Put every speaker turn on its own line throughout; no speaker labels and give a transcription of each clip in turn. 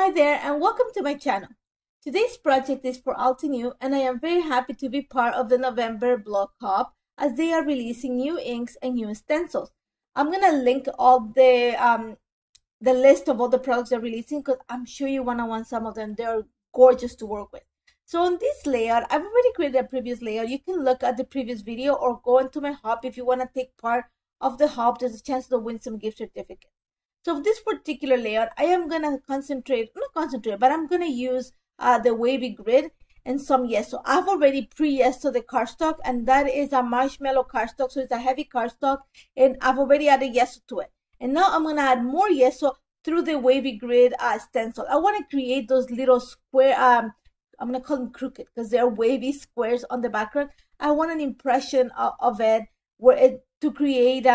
Hi there and welcome to my channel. Today's project is for Altenew and I am very happy to be part of the November blog hop as they are releasing new inks and new stencils. I'm going to link all the list of all the products they're releasing because I'm sure you want some of them. They're gorgeous to work with. So on this layout, I've already created a previous layout. You can look at the previous video or go into my hop if you want to take part of the hop. There's a chance to win some gift certificates. So for this particular layout, I am going to but I'm going to use the Wavy Grid and some yeso. I've already pre-yeso the cardstock, and that is a marshmallow cardstock, so it's a heavy cardstock, and I've already added yeso to it. And now I'm going to add more yeso through the Wavy Grid stencil. I want to create those little square, I'm going to call them crooked because they're wavy squares on the background. I want an impression of it to create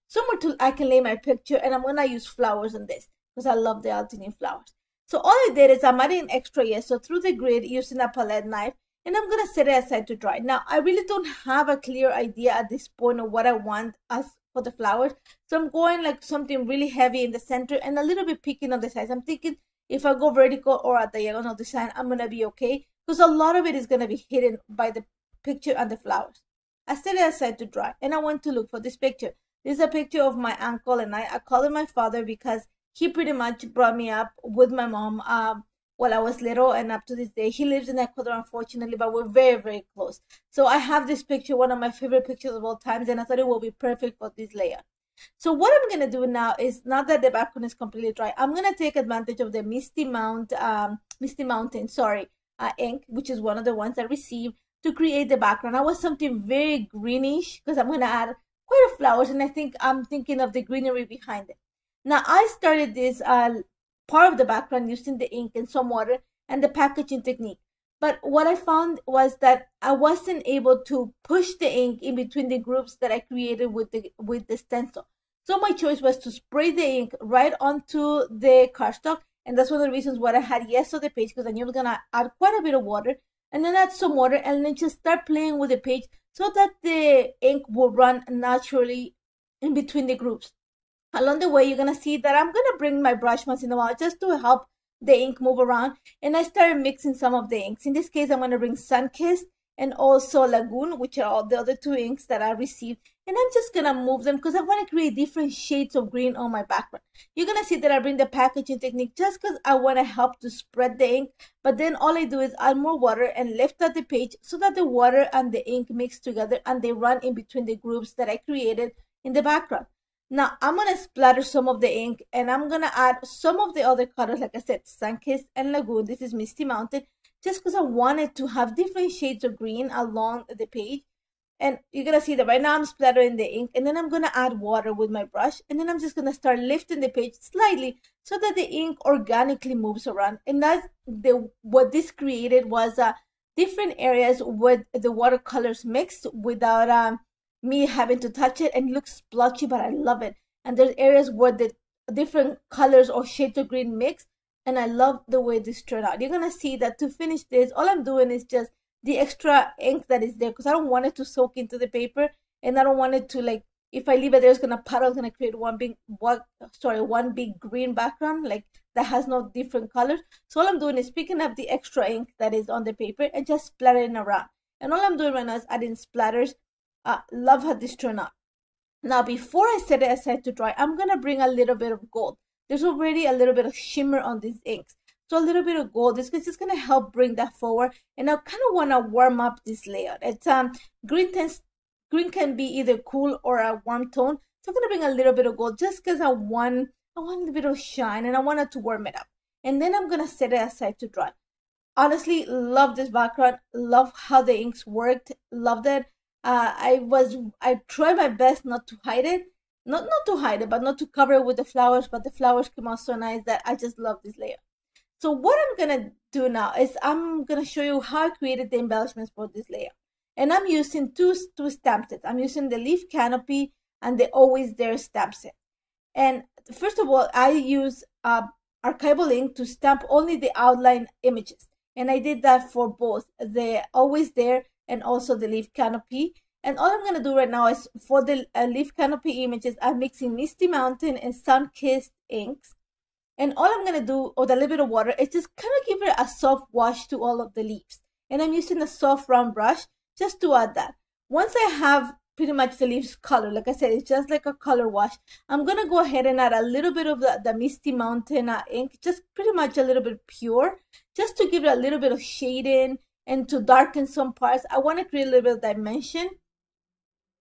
somewhere I can lay my picture, and I'm gonna use flowers on this because I love the Altenew flowers. So all I did is I'm adding extra yeso through the grid using a palette knife, and I'm gonna set it aside to dry. Now I really don't have a clear idea at this point of what I want as for the flowers, so I'm going like something really heavy in the center and a little bit picking on the sides. I'm thinking if I go vertical or a diagonal design, I'm gonna be okay because a lot of it is gonna be hidden by the picture and the flowers. I set it aside to dry, and I went to look for this picture. This is a picture of my uncle and I call him my father because he pretty much brought me up with my mom while I was little, and up to this day. He lives in Ecuador, unfortunately, but we're very, very close. So I have this picture, one of my favorite pictures of all times, and I thought it will be perfect for this layout. So what I'm going to do now is, now that the background is completely dry, I'm going to take advantage of the Misy Mountain ink, which is one of the ones I received, to create the background. I want something very greenish because I'm going to add quite a flowers, and I'm thinking of the greenery behind it. Now I started this part of the background using the ink and some water and the packaging technique, but what I found was that I wasn't able to push the ink in between the groups that I created with the stencil. So my choice was to spray the ink right onto the cardstock, and that's one of the reasons why I had yeso the page, because I knew I was gonna add quite a bit of water, and then add some water, and then just start playing with the page so that the ink will run naturally in between the groups. Along the way, you're going to see that I'm going to bring my brush once in a while just to help the ink move around. And I started mixing some of the inks. In this case, I'm going to bring Sunkissed and also Lagoon, which are all the other two inks that I received. And I'm just going to move them because I want to create different shades of green on my background. You're going to see that I bring the packaging technique just because I want to help to spread the ink. But then all I do is add more water and lift up the page so that the water and the ink mix together and they run in between the groups that I created in the background. Now I'm going to splatter some of the ink, and I'm going to add some of the other colors, like I said, Sunkissed and Lagoon. This is Misy Mountain, just because I wanted to have different shades of green along the page. And you're going to see that right now I'm splattering the ink, and then I'm going to add water with my brush, and then I'm just going to start lifting the page slightly so that the ink organically moves around. And that's what this created was different areas where the watercolors mixed without me having to touch it, and it looks splotchy, but I love it. And there's areas where the different colors or shades of green mix, and I love the way this turned out. You're going to see that to finish this, all I'm doing is just the extra ink that is there because I don't want it to soak into the paper, and I don't want it to, like, if I leave it there, it's going to puddle, it's going to create one big green background, like, that has no different colors. So all I'm doing is picking up the extra ink that is on the paper and just splattering around. And all I'm doing right now is adding splatters. Love how this turned out. Now before I set it aside to dry, I'm going to bring a little bit of gold. There's already a little bit of shimmer on these inks. So a little bit of gold is just going to help bring that forward. And I kind of want to warm up this layout. It's green can be either cool or a warm tone. So I'm going to bring a little bit of gold just because I want a little bit of shine, and I wanted to warm it up. And then I'm going to set it aside to dry. Honestly, love this background. Love how the inks worked. Loved it. I tried my best not to hide it. Not to hide it, but not to cover it with the flowers. But the flowers came out so nice that I just love this layer. So what I'm going to do now is I'm going to show you how I created the embellishments for this layer. And I'm using two stamp sets. I'm using the Leaf Canopy and the Always There stamp set. And first of all, I use archival ink to stamp only the outline images. And I did that for both the Always There and also the Leaf Canopy. And all I'm going to do right now is for the Leaf Canopy images, I'm mixing Misy Mountain and Sunkissed inks. And all I'm going to do with a little bit of water is just kind of give it a soft wash to all of the leaves. And I'm using a soft round brush just to add that. Once I have pretty much the leaves color, like I said, it's just like a color wash, I'm going to go ahead and add a little bit of the Misy Mountain ink, just pretty much a little bit pure, just to give it a little bit of shading and to darken some parts. I want to create a little bit of dimension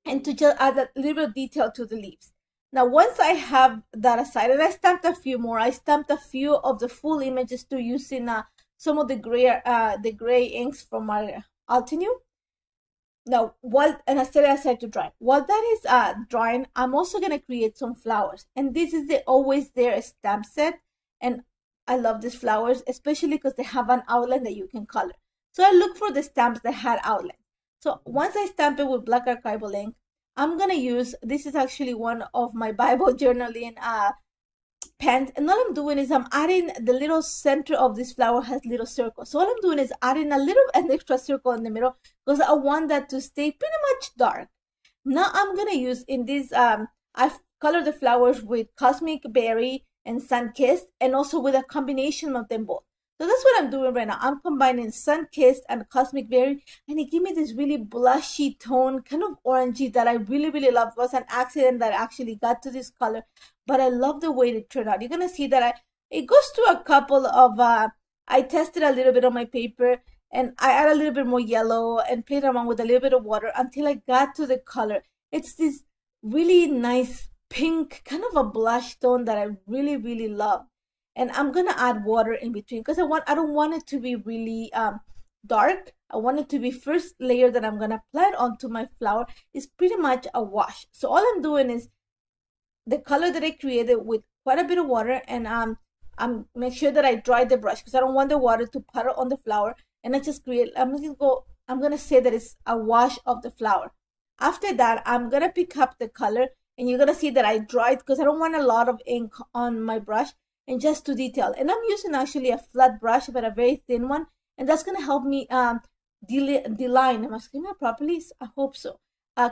and to just add a little bit of detail to the leaves. Now, once I have that aside, and I stamped a few more, I stamped a few of the full images to using some of the gray inks from my Altenew. Now, and I set it aside to dry. While that is drying, I'm also going to create some flowers. And this is the Always There stamp set. And I love these flowers, especially because they have an outline that you can color. So I look for the stamps that had outline. So once I stamp it with black archival ink, I'm going to use, this is actually one of my Bible journaling pens. And all I'm doing is I'm adding the little center of this flower has little circles. So all I'm doing is adding an extra circle in the middle because I want that to stay pretty much dark. Now I'm going to use in this, I've colored the flowers with Cosmic Berry and Sunkissed, and also with a combination of them both. So that's what I'm doing right now. I'm combining Sunkissed and Cosmic Berry, and it gave me this really blushy tone, kind of orangey, that I really, really love. It was an accident that I actually got to this color, but I love the way it turned out. You're going to see that it goes to a couple of, I tested a little bit on my paper, and I add a little bit more yellow and played around with a little bit of water until I got to the color. It's this really nice pink, kind of a blush tone that I really, really love. And I'm gonna add water in between because I don't want it to be really dark. I want it to be first layer that I'm gonna apply onto my flower is pretty much a wash. So all I'm doing is the color that I created with quite a bit of water, and I'm make sure that I dry the brush because I don't want the water to puddle on the flower. And I just create. I'm gonna say that it's a wash of the flower. After that, I'm gonna pick up the color, and you're gonna see that I dried because I don't want a lot of ink on my brush. And just to detail, and I'm using actually a flat brush, but a very thin one, and that's going to help me deline. Am I saying that properly? I hope so.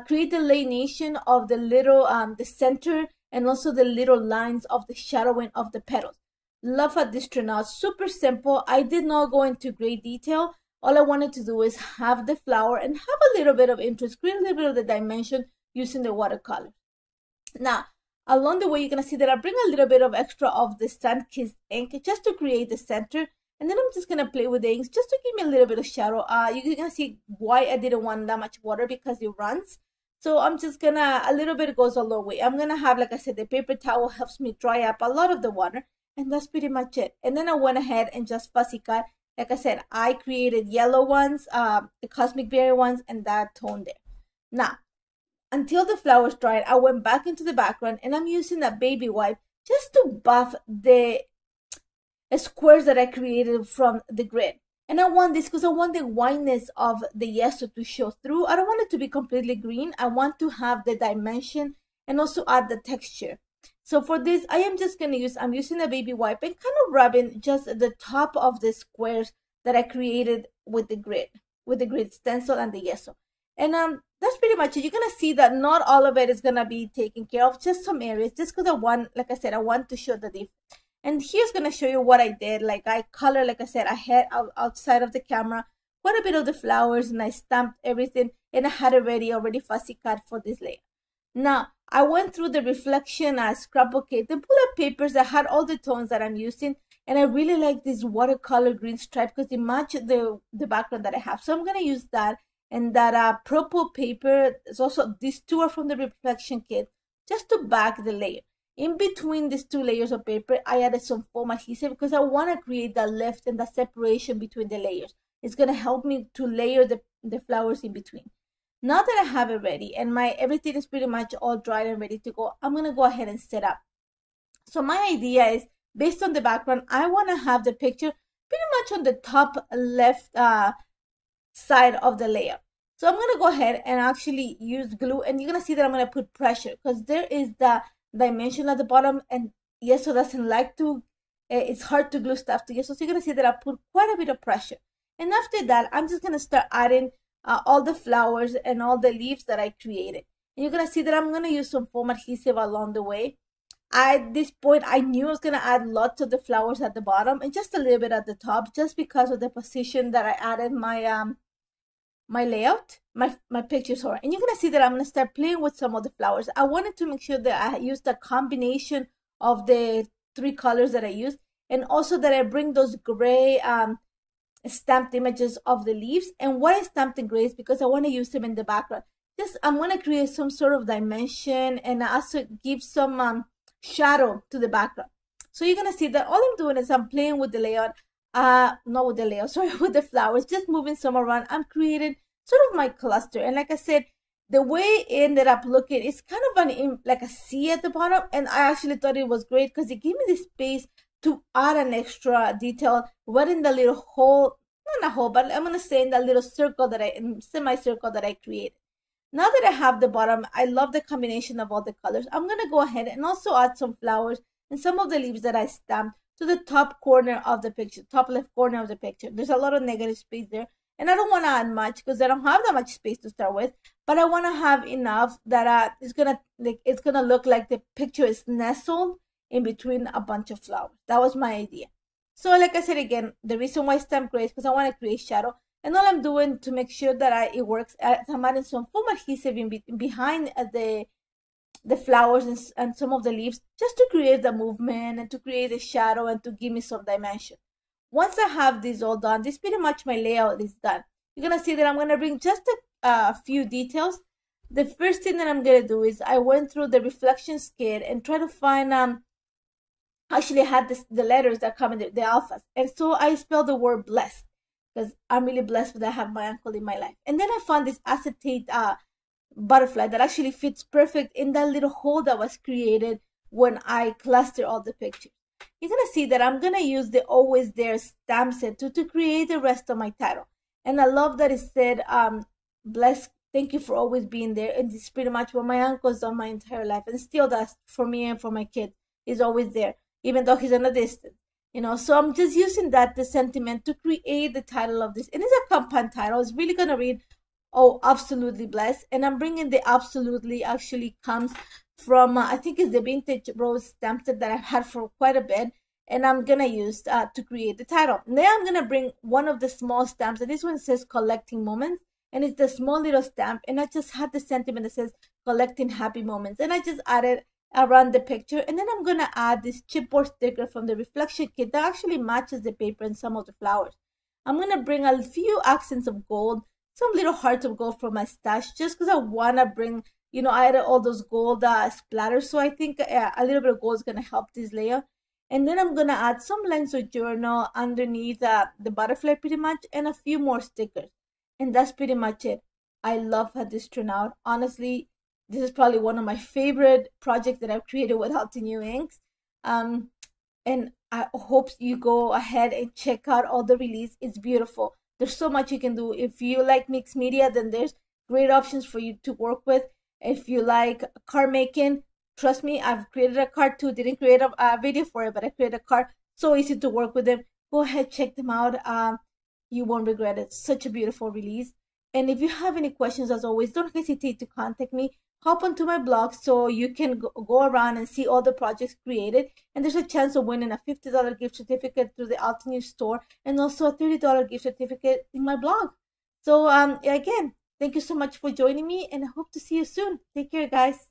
Create the delineation of the little, the center, and also the little lines of the shadowing of the petals. Love how this turned out. Super simple. I did not go into great detail. All I wanted to do is have the flower and have a little bit of interest, create a little bit of the dimension using the watercolor. Now, along the way, you're going to see that I bring a little bit of extra of the Sunkissed ink just to create the center. And then I'm just going to play with the inks just to give me a little bit of shadow. You're going to see why I didn't want that much water because it runs. So I'm just going to, a little bit goes a long way. I'm going to have, like I said, the paper towel helps me dry up a lot of the water. And that's pretty much it. And then I went ahead and just fussy cut. Like I said, I created yellow ones, the Cosmic Berry ones, and that tone there. Now, until the flowers dried, I went back into the background and I'm using a baby wipe just to buff the squares that I created from the grid. And I want this because I want the whiteness of the yeso to show through. I don't want it to be completely green. I want to have the dimension and also add the texture. So for this, I am just going to use, I'm using a baby wipe and kind of rubbing just the top of the squares that I created with the grid stencil and the yeso. And that's pretty much it. You're going to see that not all of it is going to be taken care of, just some areas, just because I want, like I said, I want to show the difference. And here's going to show you what I did. Like I color, like I said, I had outside of the camera quite a bit of the flowers, and I stamped everything, and I had already fussy cut for this layer. Now, I went through the reflection scrapbook kit, the bullet papers that had all the tones that I'm using, and I really like this watercolor green stripe because it matched the background that I have. So I'm going to use that. And that purple paper is also, these two are from the reflection kit, just to back the layer. In between these two layers of paper, I added some foam adhesive because I want to create that lift and the separation between the layers. It's going to help me to layer the flowers in between. Now that I have it ready and everything is pretty much all dried and ready to go, I'm going to go ahead and set up. So my idea is, based on the background, I want to have the picture pretty much on the top left side of the layer. So I'm going to go ahead and actually use glue, and you're going to see that I'm going to put pressure because there is the dimension at the bottom, and yeso doesn't like to, it's hard to glue stuff together. So you're going to see that I put quite a bit of pressure. And after that, I'm just going to start adding all the flowers and all the leaves that I created. And you're going to see that I'm going to use some foam adhesive along the way At this point, I knew I was going to add lots of the flowers at the bottom and just a little bit at the top, just because of the position that I added my layout, my picture, sorry. And you're going to see that I'm going to start playing with some of the flowers. I wanted to make sure that I used a combination of the 3 colors that I used, and also that I bring those gray stamped images of the leaves. And why I stamped in gray is because I want to use them in the background. I'm going to create some sort of dimension and also give some shadow to the background. So you're going to see that all I'm doing is I'm playing with the layout, not with the layout, sorry, with the flowers, just moving some around. I'm creating sort of my cluster. And like I said, the way it ended up looking is kind of like a C at the bottom. And I actually thought it was great because it gave me the space to add an extra detail right in the little hole, not a hole, but I'm going to say in that little circle that semicircle that I created. Now that I have the bottom, I love the combination of all the colors. I'm going to go ahead and also add some flowers and some of the leaves that I stamped to the top corner of the picture, top left corner of the picture. There's a lot of negative space there. And I don't want to add much because I don't have that much space to start with. But I want to have enough that it's gonna look like the picture is nestled in between a bunch of flowers. That was my idea. So like I said again, the reason why I stamped gray is because I want to create shadow. And all I'm doing to make sure that it works, I'm adding some foam adhesive behind the flowers and some of the leaves, just to create the movement and to create the shadow and to give me some dimension. Once I have this all done, this pretty much my layout is done. You're going to see that I'm going to bring just a few details. The first thing that I'm going to do is I went through the reflection skid and try to find, actually I had the letters that come in the alphas. And so I spelled the word blessed, because I'm really blessed that I have my uncle in my life. And then I found this acetate butterfly that actually fits perfect in that little hole that was created when I cluster all the pictures. You're going to see that I'm going to use the Always There stamp set to create the rest of my title. And I love that it said, bless, thank you for always being there. And this is pretty much what my uncle's done my entire life and still does for me and for my kids. He's always there, even though he's in a distance. You know, so I'm just using the sentiment to create the title of this. And it's a compound title. It's really going to read, oh, absolutely blessed. And I'm bringing the absolutely actually comes from, I think it's the vintage rose stamp set that I've had for quite a bit. And I'm going to use to create the title. Now I'm going to bring one of the small stamps. And this one says collecting moments. And it's the small little stamp. And I just had the sentiment that says collecting happy moments. And I just added around the picture. And then I'm going to add this chipboard sticker from the reflection kit that actually matches the paper and some of the flowers. I'm going to bring a few accents of gold, some little hearts of gold from my stash, just because I want to bring, you know, I added all those gold splatters. So I think a little bit of gold is going to help this layer. And then I'm going to add some lines of journal underneath the butterfly pretty much, and a few more stickers. And that's pretty much it. I love how this turned out. Honestly, this is probably one of my favorite projects that I've created with Altenew inks. And I hope you go ahead and check out all the release. It's beautiful. There's so much you can do. If you like mixed media, then there's great options for you to work with. If you like card making, trust me, I've created a card too. Didn't create a video for it, but I created a card. So easy to work with them. Go ahead, check them out. You won't regret it. Such a beautiful release. And if you have any questions, as always, don't hesitate to contact me. Hop onto my blog so you can go around and see all the projects created. And there's a chance of winning a $50 gift certificate through the Altenew store and also a $30 gift certificate in my blog. So again, thank you so much for joining me, and I hope to see you soon. Take care, guys.